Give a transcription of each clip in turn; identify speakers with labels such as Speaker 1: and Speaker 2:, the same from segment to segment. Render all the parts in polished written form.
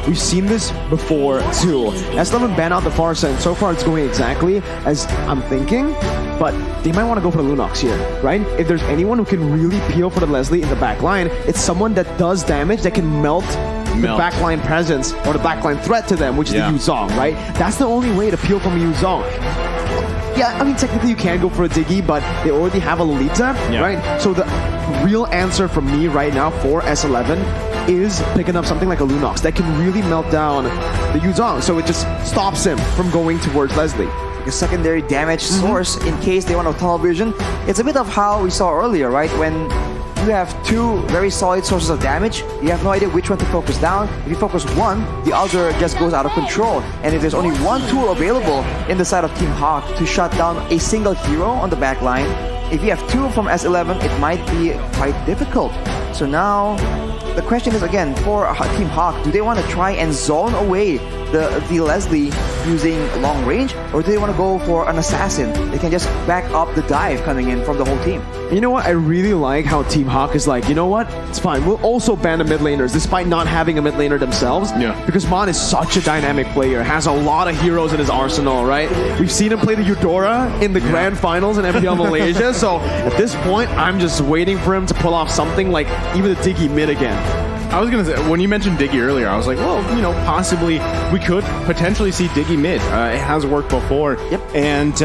Speaker 1: we've seen this before too. S11 banned out the Farsa, and so far it's going exactly as I'm thinking, but they might want to go for the Lunox here, right? If there's anyone who can really peel for the Leslie in the back line, it's someone that does damage, that can melt the backline presence or the backline threat to them, which is the Yuzong, right? That's the only way to peel from a Yuzong. Yeah, I mean, technically you can go for a Diggy, but they already have a Lolita, right? So the real answer from me right now for S11 is picking up something like a Lunox that can really melt down the Yuzong, so it just stops him from going towards Leslie.
Speaker 2: A secondary damage source in case they want a tunnel vision. It's a bit of how we saw earlier, right? When you have two very solid sources of damage, you have no idea which one to focus down. If you focus one, the other just goes out of control. And if there's only one tool available in the side of TEAMHAQ to shut down a single hero on the back line, if you have two from S11, it might be quite difficult. So now, the question is again, for TEAMHAQ, do they want to try and zone away the Leslie using long range, or do they want to go for an assassin? They can just back up the dive coming in from the whole team.
Speaker 1: You know what? I really like how TEAMHAQ is like, you know what? It's fine. We'll also ban the mid laners, despite not having a mid laner themselves. Yeah. Because Mon is such a dynamic player, has a lot of heroes in his arsenal, right? We've seen him play the Eudora in the grand finals in MPL Malaysia. So at this point, I'm just waiting for him to pull off something like even the Diggy mid again.
Speaker 3: I was going to say, when you mentioned Diggy earlier, I was like, well, you know, possibly we could potentially see Diggy mid. It has worked before.
Speaker 2: Yep.
Speaker 3: And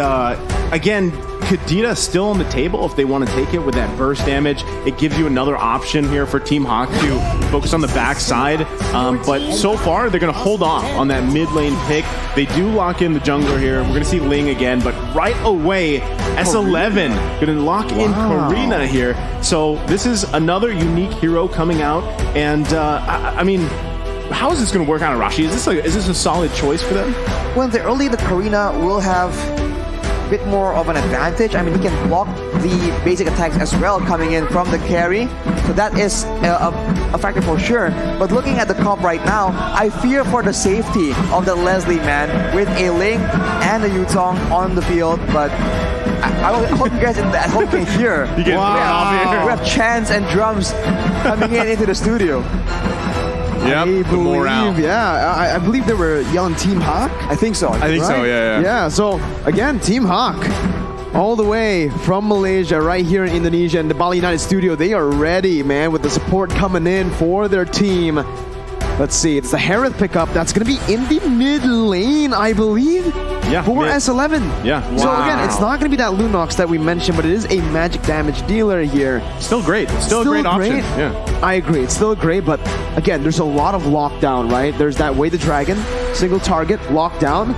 Speaker 3: again, Kadena still on the table if they want to take it with that burst damage. It gives you another option here for TEAMHAQ to focus on the backside. But so far, they're going to hold off on that mid lane pick. They do lock in the jungler here. We're going to see Ling again, but right away, S11 going to lock in Karina here. So this is another unique hero coming out. And I mean, how is this going to work out, Arashi? Is this a solid choice for them?
Speaker 2: Well, early the Karina will have a bit more of an advantage. I mean, he can block the basic attacks as well coming in from the carry. So that is a factor for sure. But looking at the comp right now, I fear for the safety of the Leslie, man, with a Ling and a Yuzong on the field. But I hope you guys at home can hear.
Speaker 3: You get
Speaker 2: we have chants and drums coming into the studio.
Speaker 3: Yeah, the morale.
Speaker 1: Yeah, I believe they were yelling TEAMHAQ.
Speaker 2: I think so.
Speaker 3: I think so, yeah.
Speaker 1: Yeah, so again, TEAMHAQ, all the way from Malaysia, right here in Indonesia, in the Bali United studio, they are ready, man, with the support coming in for their team. Let's see, it's the Harith pickup that's going to be in the mid lane, I believe, for S11.
Speaker 3: Yeah.
Speaker 1: So again, it's not going to be that Lunox that we mentioned, but it is a magic damage dealer here.
Speaker 3: Still great. Still a great option. Yeah.
Speaker 1: I agree, it's still great, but again, there's a lot of lockdown, right? There's that Way the Dragon, single target, lockdown.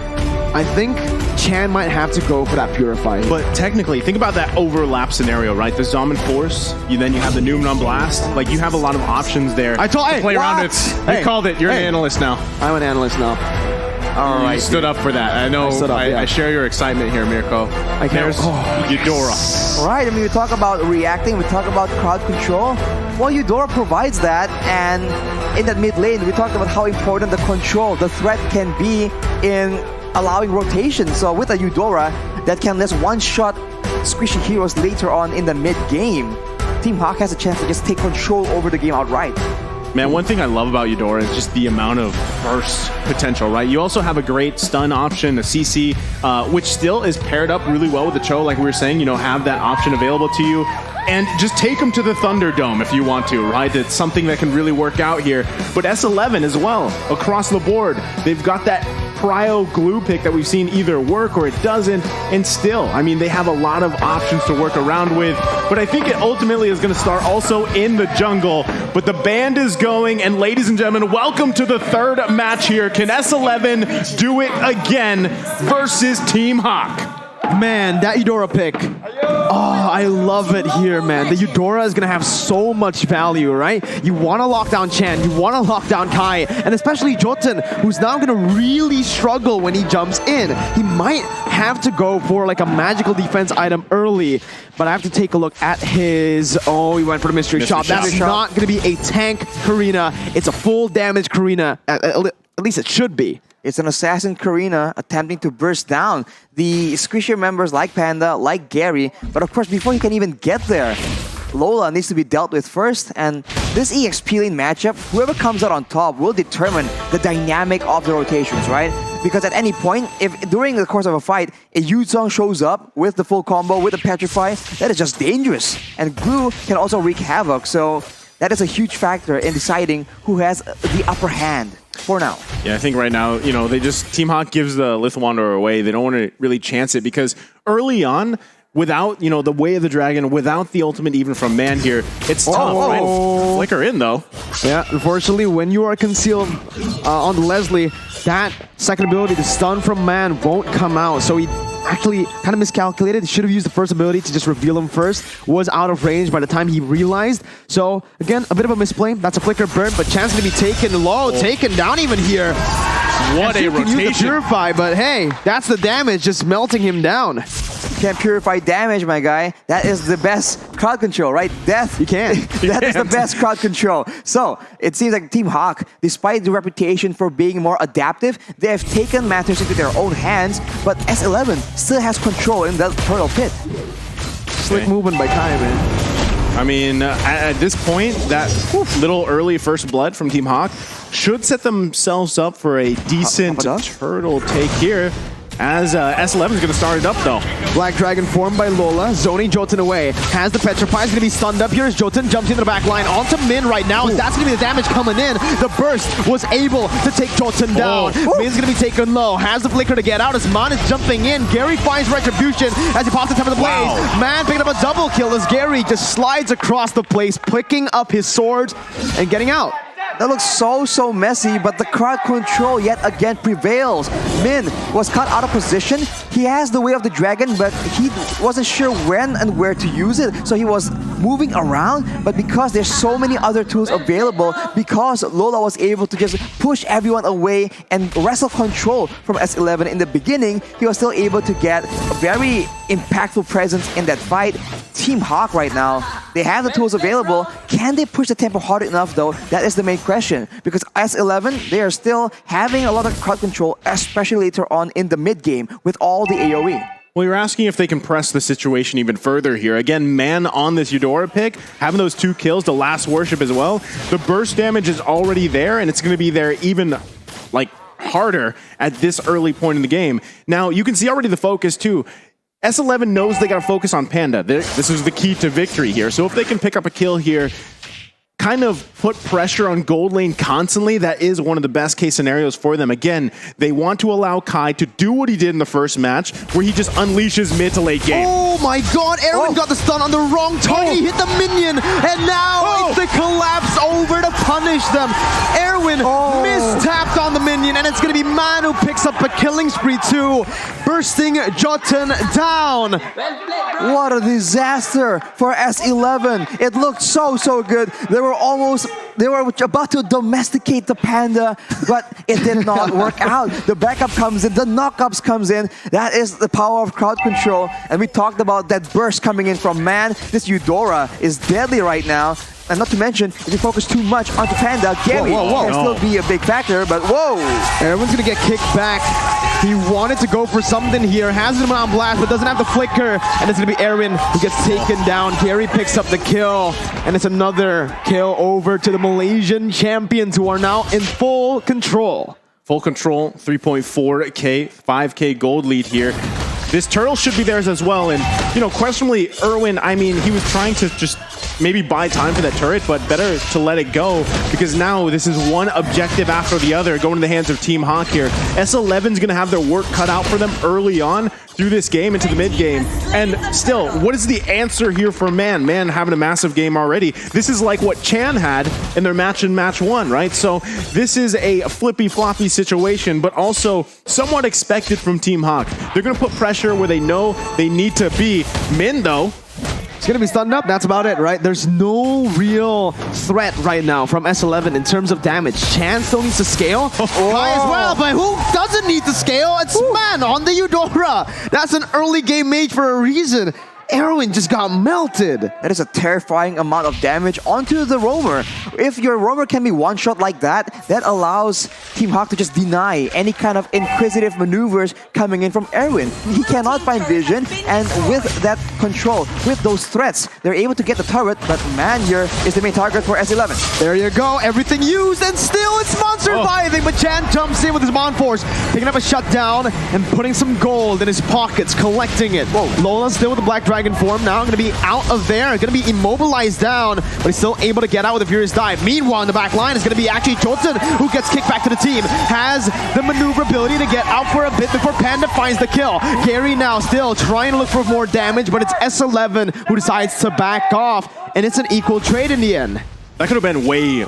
Speaker 1: I think Chan might have to go for that Purify.
Speaker 3: But technically, think about that overlap scenario, right? The Zombie Force, then you have the Numnum Blast. Like, you have a lot of options there.
Speaker 1: I told you,
Speaker 3: play around with. You called it. You're an analyst now.
Speaker 1: I'm an analyst now.
Speaker 3: All right. You stood up for that. I know. I share your excitement here, Mirko. There's Eudora.
Speaker 2: All right. I mean, we talk about reacting. We talk about crowd control. Well, Eudora provides that. And in that mid lane, we talked about how important the control, the threat can be in allowing rotation. So with a Eudora that can just one-shot squishy heroes later on in the mid-game, TEAMHAQ has a chance to just take control over the game outright.
Speaker 3: Man, one thing I love about Eudora is just the amount of burst potential, right? You also have a great stun option, a CC, which still is paired up really well with the Cho, like we were saying, you know, have that option available to you. And just take them to the Thunderdome if you want to, right? It's something that can really work out here. But S11 as well, across the board, they've got that Prio glue pick that we've seen either work or it doesn't, and still, I mean, they have a lot of options to work around with, but I think it ultimately is going to start also in the jungle. But the band is going, and ladies and gentlemen, welcome to the third match here. Can S11 do it again versus TEAMHAQ?
Speaker 1: Man, that Eudora pick. Oh, I love it here, man. The Eudora is going to have so much value, right? You want to lock down Chan, you want to lock down Kai, and especially Jotun, who's now going to really struggle when he jumps in. He might have to go for like a magical defense item early, but I have to take a look at his... Oh, he went for the mystery shot. That's not going to be a tank Karina. It's a full damage Karina. At least it should be.
Speaker 2: It's an assassin Karina attempting to burst down the Squishier members like Panda, like Gary. But of course, before he can even get there, Lola needs to be dealt with first. And this EXP lane matchup, whoever comes out on top will determine the dynamic of the rotations, right? Because at any point, if during the course of a fight, a Yuzong shows up with the full combo, with the Petrify, that is just dangerous. And Glue can also wreak havoc, so that is a huge factor in deciding who has the upper hand for now.
Speaker 3: Yeah, I think right now, you know, TeamHawk gives the Lith Wanderer away. They don't want to really chance it because early on, without, you know, the Way of the Dragon, without the ultimate even from Man here, it's tough, right? Flicker in, though.
Speaker 1: Yeah, unfortunately, when you are concealed on the Leslie, that second ability, the stun from Man, won't come out. So he actually kind of miscalculated. He should have used the first ability to just reveal him first. Was out of range by the time he realized. So, again, a bit of a misplay. That's a flicker burn, but chance to be taken low, taken down even here.
Speaker 3: What a rotation.
Speaker 1: Use the Purify, but hey, that's the damage, just melting him down.
Speaker 2: Can't purify damage, my guy. That is the best crowd control, right? Death.
Speaker 1: You can't.
Speaker 2: That is the best crowd control. So, it seems like TeamHawk, despite the reputation for being more adaptive, they have taken matters into their own hands, but S11 still has control in that turtle pit.
Speaker 1: Slick movement by Kai, man.
Speaker 3: I mean, at this point, that little early first blood from TeamHawk should set themselves up for a decent turtle take here. As S11 is going to start it up, though.
Speaker 1: Black Dragon formed by Lola, zoning Jotun away. Has the Petrify, is going to be stunned up here as Jotun jumps into the back line onto Min right now. That's going to be the damage coming in. The burst was able to take Jotun down. Min's going to be taken low. Has the flicker to get out as Man is jumping in. Gary finds retribution as he pops the top of the blaze. Man picking up a double kill as Gary just slides across the place, picking up his swords and getting out.
Speaker 2: That looks so messy, but the crowd control yet again prevails. Min was cut out of position. He has the Way of the Dragon, but he wasn't sure when and where to use it. So he was moving around, but because there's so many other tools available, because Lola was able to just push everyone away and wrestle control from S11 in the beginning, he was still able to get a very impactful presence in that fight. TeamHawk right now, they have the tools available. Can they push the tempo hard enough though? That is the main question. Because S11, they are still having a lot of crowd control, especially later on in the mid game with all the AoE.
Speaker 3: Well, you're asking if they can press the situation even further here. Again, Man on this Eudora pick, having those 2 kills, the last worship as well. The burst damage is already there, and it's going to be there even like harder at this early point in the game. Now, you can see already the focus too. S11 knows they got to focus on Panda. This is the key to victory here. So if they can pick up a kill here, kind of put pressure on gold lane constantly, that is one of the best case scenarios for them. Again, they want to allow Kai to do what he did in the first match, where he just unleashes mid to late game.
Speaker 1: Oh my god, Erwin got the stun on the wrong target. He hit the minion, and now it's the collapse over to punish them. Erwin mistapped on the minion, and it's going to be Man who picks up a killing spree too, bursting Jotun down.
Speaker 2: What a disaster for S11. It looked so good. They were about to domesticate the Panda, but it did not work out. The backup comes in, the knockups comes in. That is the power of crowd control. And we talked about that burst coming in from Man. This Eudora is deadly right now. And not to mention, if you focus too much onto Panda, Gary can still be a big factor, but
Speaker 1: Everyone's gonna get kicked back. He wanted to go for something here, has him on blast, but doesn't have the flicker, and it's gonna be Erwin who gets taken down. Gary picks up the kill, and it's another kill over to the Malaysian champions who are now in full control.
Speaker 3: Full control, 3.4k, 5k gold lead here. This turtle should be theirs as well, and you know, questionably, Erwin, I mean, he was trying to just maybe buy time for that turret, but better to let it go, because now this is one objective after the other going to the hands of TeamHawk here. S11's going to have their work cut out for them early on through this game into the mid game. And still, what is the answer here for Man? Man having a massive game already. This is like what Chan had in their match in match 1, right? So this is a flippy-floppy situation, but also somewhat expected from TeamHawk. They're going to put pressure where they know they need to be. Min, though,
Speaker 1: it's gonna be stunned up, that's about it, right? There's no real threat right now from S11 in terms of damage. Chan still needs to scale. Kai as well, but who doesn't need to scale? It's Man on the Eudora. That's an early game mage for a reason. Erwin just got melted.
Speaker 2: That is a terrifying amount of damage onto the roamer. If your roamer can be one-shot like that, that allows TeamHawk to just deny any kind of inquisitive maneuvers coming in from Erwin. He cannot find vision, and with that control with those threats. They're able to get the turret, but man here is the main target for S11.
Speaker 1: There you go, everything used, and still it's Mon surviving, but Chan jumps in with his Mon Force, picking up a shutdown and putting some gold in his pockets, collecting it. Whoa, Lola still with the Black Dragon form, now going to be out of there, going to be immobilized down, but he's still able to get out with a Furious Dive. Meanwhile, in the back line is going to be actually Jotun, who gets kicked back to the team, has the maneuverability to get out for a bit before Panda finds the kill. Gary now still trying to look for more damage, but it's S11 who decides to back off, and it's an equal trade in the end.
Speaker 3: That could have been way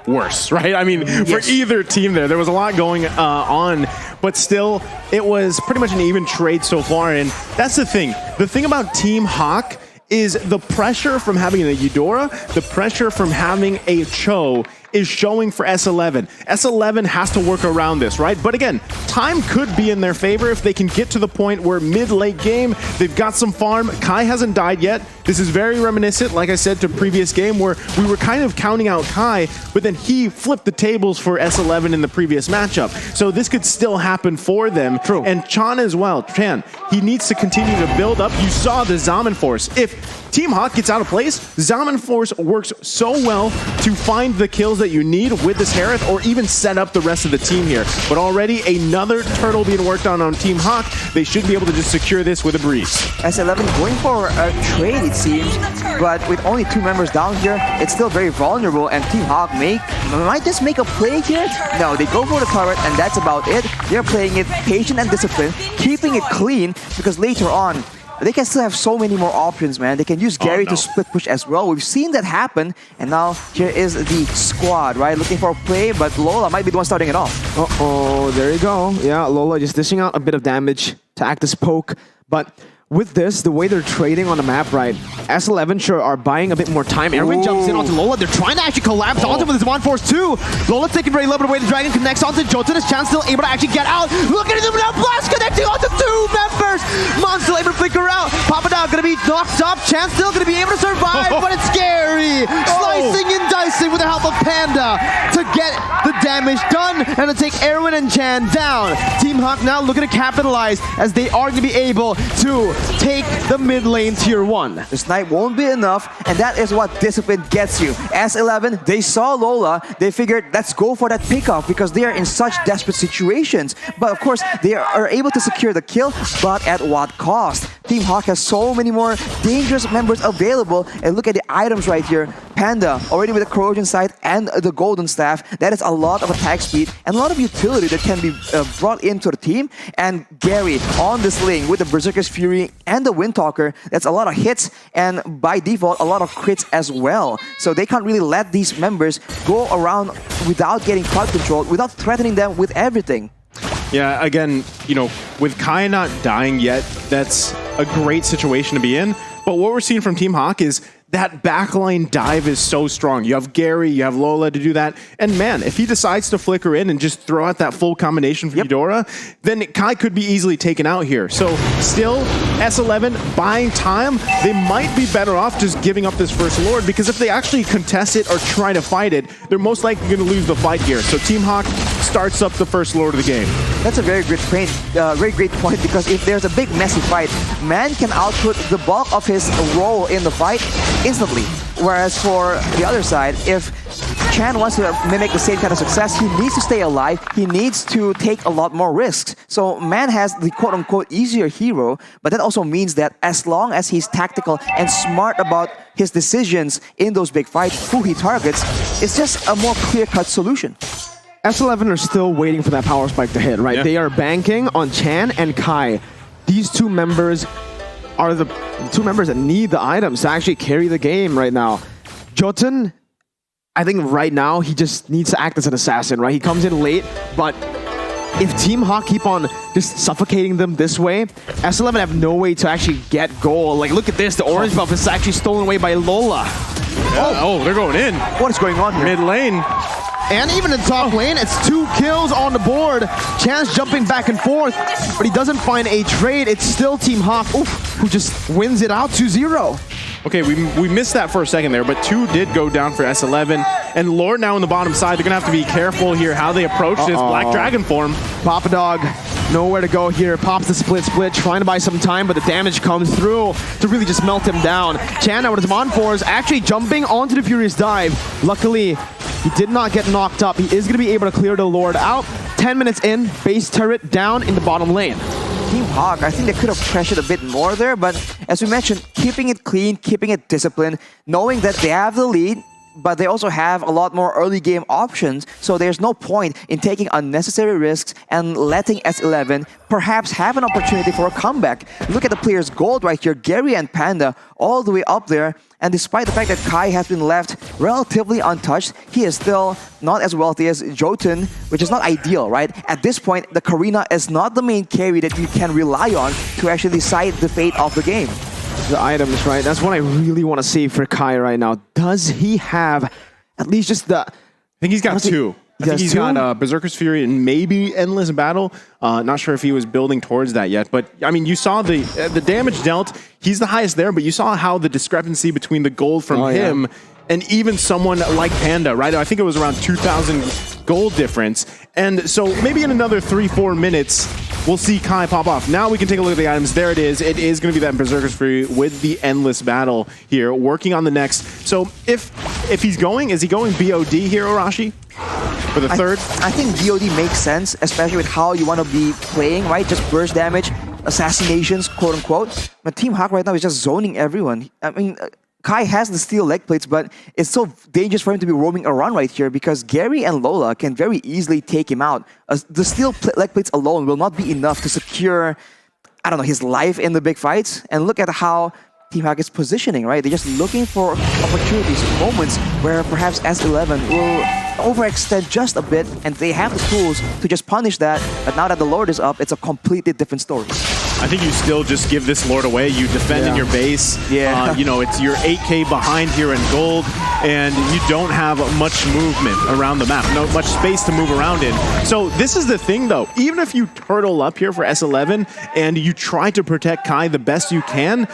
Speaker 3: worse, right? I mean, for either team there was a lot going on, but still, it was pretty much an even trade so far, and that's the thing. The thing about TEAMHAQ is the pressure from having a Eudora, the pressure from having a Cho is showing for S11. S11 has to work around this, right? But again, time could be in their favor if they can get to the point where mid-late game, they've got some farm. Kai hasn't died yet. This is very reminiscent, like I said, to previous game where we were kind of counting out Kai, but then he flipped the tables for S11 in the previous matchup. So this could still happen for them.
Speaker 1: True.
Speaker 3: And Chan as well. Chan, he needs to continue to build up. You saw the Zaman Force. If TEAMHAQ gets out of place, Zaman Force works so well to find the kills that you need with this Harith or even set up the rest of the team here. But already another turtle being worked on TEAMHAQ. They should be able to just secure this with a breeze.
Speaker 2: S11 going for a trade, it seems, but with only 2 members down here, it's still very vulnerable, and TEAMHAQ might just make a play here. No, they go for the turret, and that's about it. They're playing it patient and disciplined, keeping it clean, because later on, they can still have so many more options, man. They can use Gary to split push as well. We've seen that happen, and now here is the squad, right? Looking for a play, but Lola might be the one starting it off.
Speaker 1: Uh-oh, there you go. Yeah, Lola just dishing out a bit of damage to act as poke, but with this, the way they're trading on the map, right, S11 sure are buying a bit more time. Erwin jumps in onto Lola. They're trying to actually collapse onto him with his Mon Force too. Lola's taking very little bit away. The Dragon connects onto Jotun. His Chan still able to actually get out. Look at him now. Blast connecting onto 2 members. Mon still able to flicker out. Papadao gonna be knocked up. Chan still gonna be able to survive, but it's scary. Slicing and dicing with the help of Panda to get the damage done and to take Erwin and Chan down. TEAMHAQ now looking to capitalize as they are going to be able to take the mid lane tier 1.
Speaker 2: The snipe won't be enough, and that is what discipline gets you. S11, they saw Lola, they figured, let's go for that pickoff because they are in such desperate situations. But of course, they are able to secure the kill, but at what cost? TEAMHAQ has so many more dangerous members available, and look at the items right here. Panda, already with the corrosion sight and the golden staff, that is a lot of attack speed and a lot of utility that can be brought into the team. And Gary on this lane with the Berserker's Fury and the Windtalker, that's a lot of hits, and by default, a lot of crits as well. So they can't really let these members go around without getting crowd control, without threatening them with everything.
Speaker 3: Yeah, again, you know, with Kai not dying yet, that's a great situation to be in. But what we're seeing from TEAMHAQ is that backline dive is so strong. You have Gary, you have Lola to do that. And man, if he decides to flicker in and just throw out that full combination for Eudora, then Kai could be easily taken out here. So still, S11 buying time. They might be better off just giving up this first Lord, because if they actually contest it or try to fight it, they're most likely going to lose the fight here. So TEAMHAQ starts up the first Lord of the game.
Speaker 2: That's a very great point, because if there's a big messy fight, Man can output the bulk of his role in the fight instantly. Whereas for the other side, if Chan wants to mimic the same kind of success, he needs to stay alive, he needs to take a lot more risks. So Man has the quote-unquote easier hero, but that also means that as long as he's tactical and smart about his decisions in those big fights, who he targets, it's just a more clear-cut solution.
Speaker 1: S11 are still waiting for that power spike to hit, right?
Speaker 3: Yeah.
Speaker 1: They are banking on Chan and Kai. These 2 members are the 2 members that need the items to actually carry the game right now. Jotun, I think right now he just needs to act as an assassin, right? He comes in late, but if TEAMHAQ keep on just suffocating them this way, S11 have no way to actually get goal. Like, look at this, the orange buff is actually stolen away by Lola.
Speaker 3: Yeah. Oh, they're going in.
Speaker 2: What is going on here?
Speaker 3: Mid lane.
Speaker 1: And even in top lane, it's 2 kills on the board. Chance jumping back and forth, but he doesn't find a trade. It's still TEAMHAQ who just wins it out 2-0.
Speaker 3: Okay, we missed that for a second there, but 2 did go down for S11. And Lord now on the bottom side, they're going to have to be careful here how they approach this Black Dragon form.
Speaker 1: Papadog nowhere to go here. Pops the split, trying to buy some time, but the damage comes through to really just melt him down. Chan, now with his Mon4s, actually jumping onto the Furious Dive. Luckily, he did not get knocked up. He is going to be able to clear the Lord out. 10 minutes in, base turret down in the bottom lane.
Speaker 2: TEAMHAQ, I think they could have pressured a bit more there, but as we mentioned, keeping it clean, keeping it disciplined, knowing that they have the lead, but they also have a lot more early game options, so there's no point in taking unnecessary risks and letting S11 perhaps have an opportunity for a comeback. Look at the players' gold right here, Gary and Panda all the way up there, and despite the fact that Kai has been left relatively untouched, he is still not as wealthy as Jotun, which is not ideal, right? At this point, the Karina is not the main carry that you can rely on to actually decide the fate of the game.
Speaker 1: The items, right? That's what I really want to see for Kai right now. Does he have at least just the...
Speaker 3: I think he's got two. I think he's got Berserker's Fury and maybe Endless Battle. Not sure if he was building towards that yet, but I mean, you saw the damage dealt. He's the highest there, but you saw how the discrepancy between the gold from him and even someone like Panda, right? I think it was around 2,000 gold difference. And so maybe in another 3-4 minutes, we'll see Kai pop off. Now we can take a look at the items. There it is. It is going to be that Berserker's Fury with the Endless Battle here, working on the next. So if he's going, is he going BOD here, Arashi? For the third?
Speaker 2: I think BOD makes sense, especially with how you want to be playing, right? Just burst damage, assassinations, quote unquote. But TEAMHAQ right now is just zoning everyone. I mean, Kai has the steel leg plates, but it's so dangerous for him to be roaming around right here because Gary and Lola can very easily take him out. The steel leg plates alone will not be enough to secure, I don't know, his life in the big fights. And look at how TEAMHAQ is positioning, right? They're just looking for opportunities, moments where perhaps S11 will overextend just a bit, and they have the tools to just punish that. But now that the Lord is up, it's a completely different story.
Speaker 3: I think you still just give this Lord away. You defend in your base. You know, it's your 8K behind here in gold, and you don't have much movement around the map. No much space to move around in. So this is the thing, though. Even if you turtle up here for S11 and you try to protect Kai the best you can,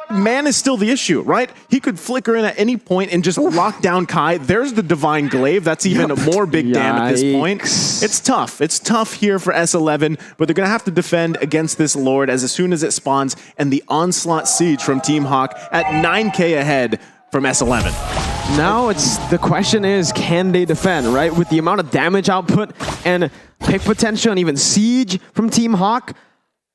Speaker 3: man is still the issue, right? He could flicker in at any point and just lock down Kai. There's the Divine Glaive. That's even more big damn at this point. It's tough. It's tough here for S11, but they're going to have to defend against this Lord as soon as it spawns, and the Onslaught Siege from TEAMHAQ at 9K ahead from S11.
Speaker 1: Now the question is, can they defend, right? With the amount of damage output and pick potential and even siege from TEAMHAQ,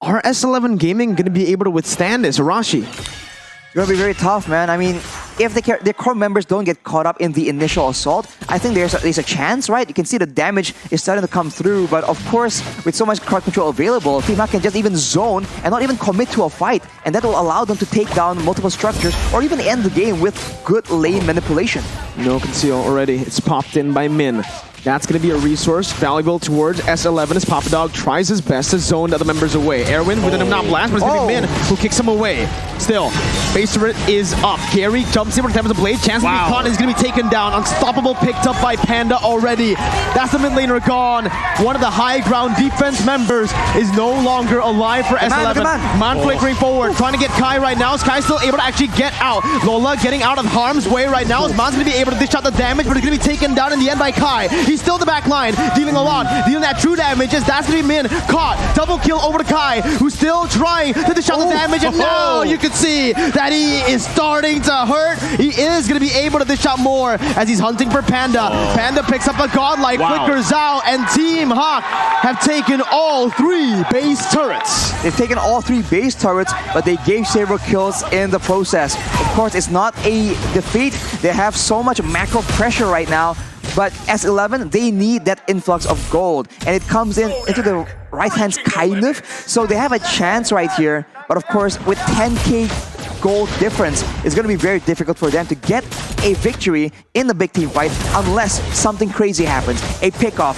Speaker 1: are S11 Gaming going to be able to withstand this? Arashi?
Speaker 2: It's going to be very tough, man. I mean, if their core members don't get caught up in the initial assault, I think there's a chance, right? You can see the damage is starting to come through, but of course, with so much crowd control available, TEAMHAQ can just even zone and not even commit to a fight, and that will allow them to take down multiple structures or even end the game with good lane manipulation.
Speaker 1: No conceal already. It's popped in by Min. That's going to be a resource valuable towards S11 as Papa Dog tries his best to zone the other members away. Erwin with an not blast, but it's going to be Min who kicks him away. Still, base turret is up. Gary jumps in with the blade. Chance to be caught is going to be taken down. Unstoppable picked up by Panda already. That's the mid laner gone. One of the high ground defense members is no longer alive for S11. Man flickering forward, trying to get Kai right now. Is Kai still able to actually get out? Lola getting out of harm's way right now. Man's going to be able to dish out the damage, but it's going to be taken down in the end by Kai. He's still the back line, dealing a lot, dealing that true damage. As that's going to be Min caught. Double kill over to Kai, who's still trying to dish out the damage, and now you can see that he is starting to hurt. He is going to be able to dish out more as he's hunting for Panda. Panda picks up a godlike, flickers out, and TEAMHAQ have taken all 3 base turrets.
Speaker 2: They've taken all 3 base turrets, but they gave several kills in the process. Of course, it's not a defeat. They have so much macro pressure right now, but S11, they need that influx of gold, and it comes into the right hands kind of, so they have a chance right here. But of course, with 10K gold difference, it's going to be very difficult for them to get a victory in the big team fight unless something crazy happens, a pickoff,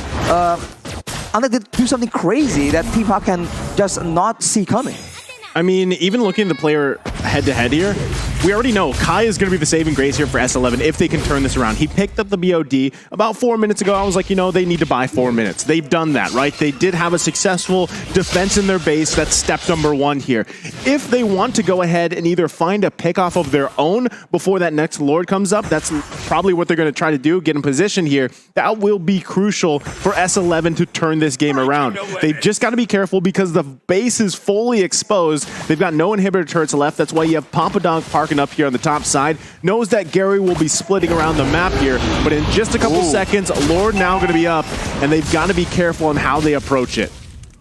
Speaker 2: unless they do something crazy that TEAMHAQ can just not see coming.
Speaker 3: I mean, even looking at the player head-to-head here, we already know Kai is going to be the saving grace here for S11 if they can turn this around. He picked up the BOD about 4 minutes ago. I was like, you know, they need to buy 4 minutes. They've done that, right? They did have a successful defense in their base. That's step number 1 here. If they want to go ahead and either find a pick off of their own before that next Lord comes up, that's probably what they're going to try to do, get in position here. That will be crucial for S11 to turn this game around. They've just got to be careful because the base is fully exposed. They've got no inhibitor turrets left. That's why you have Papa Dog parking up here on the top side. Knows that Gary will be splitting around the map here, but in just a couple seconds, Lord now going to be up, and they've got to be careful on how they approach it.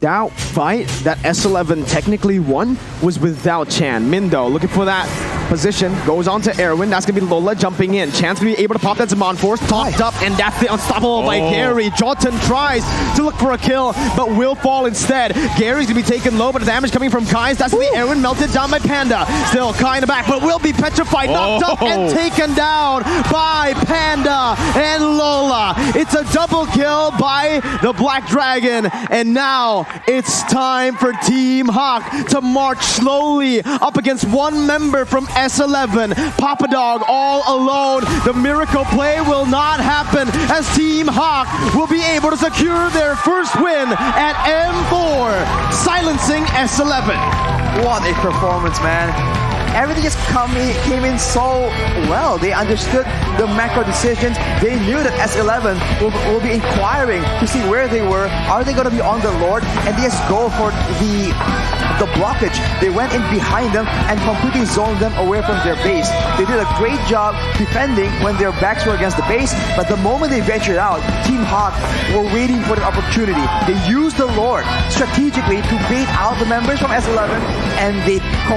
Speaker 1: That fight that S11 technically won was without Chan. Mindo looking for that position, goes on to Erwin. That's going to be Lola jumping in. Chan's going to be able to pop that Zaman Force, topped up, and that's the unstoppable by Gary. Jotun tries to look for a kill, but will fall instead. Gary's going to be taken low, but the damage coming from Kai. That's the Erwin melted down by Panda. Still Kai in the back, but will be petrified, knocked up, and taken down by Panda and Lola. It's a double kill by the Black Dragon, and now it's time for TEAMHAQ to march slowly up against one member from S11. Papa Dog all alone. The miracle play will not happen as TEAMHAQ will be able to secure their first win at M4, silencing S11.
Speaker 2: What a performance, man. Everything just came in so well. They understood the macro decisions. They knew that S11 will be inquiring to see where they were. Are they going to be on the Lord? And they just go for the blockage. They went in behind them and completely zoned them away from their base. They did a great job defending when their backs were against the base, but the moment they ventured out, TEAMHAQ were waiting for the opportunity. They used the Lord strategically to bait out the members from S11, and they